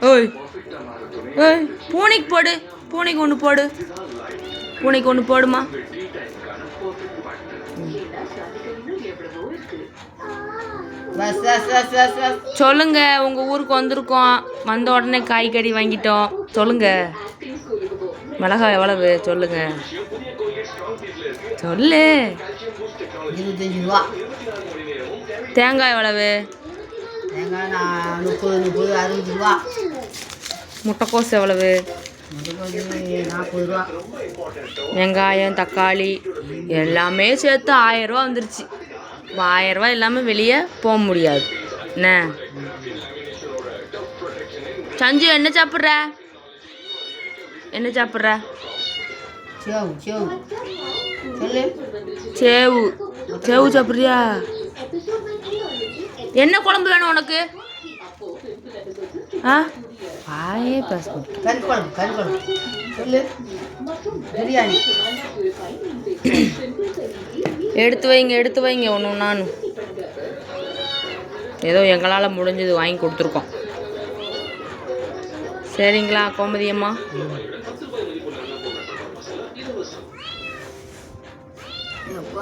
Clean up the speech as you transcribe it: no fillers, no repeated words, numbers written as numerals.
ஓய் ஏய் பூனைக்கு போடு, பூனைக்கு ஒன்று போடு, பூனைக்கு ஒன்று போடுமா. சொல்லுங்க, உங்கள் ஊருக்கு வந்திருக்கோம், வந்த உடனே காய்கறி வாங்கிட்டோம். சொல்லுங்க, மிளகாய் எவ்வளவு சொல்லுங்க, சொல்லு. 25 ரூபா. தேங்காய் எவ்வளவு? தேங்காய் 30, 60 ரூபா. முட்டைக்கோஸ் எவ்வளவு? 40 ரூபா. வெங்காயம், தக்காளி எல்லாமே சேர்த்து 1000 ரூபா வந்துருச்சு. 1000 ரூபா இல்லாமல் வெளியே போக முடியாது. என்ன சஞ்சு, என்ன சாப்பிட்ற? என்ன சாப்பிட்ற? சேவு. சேவு சாப்பிட்றியா? என்ன குழம்பு வேணும் உனக்கு? ஆ ஆயே பாஸ்போர்ட். கறி குழம்பு சொல்லு. பிரியாணி எடுத்து வைங்க ஒன்று நானும். ஏதோ எங்களால் முடிஞ்சது வாங்கி கொடுத்துருக்கோம். சரிங்களா கோமதி அம்மா?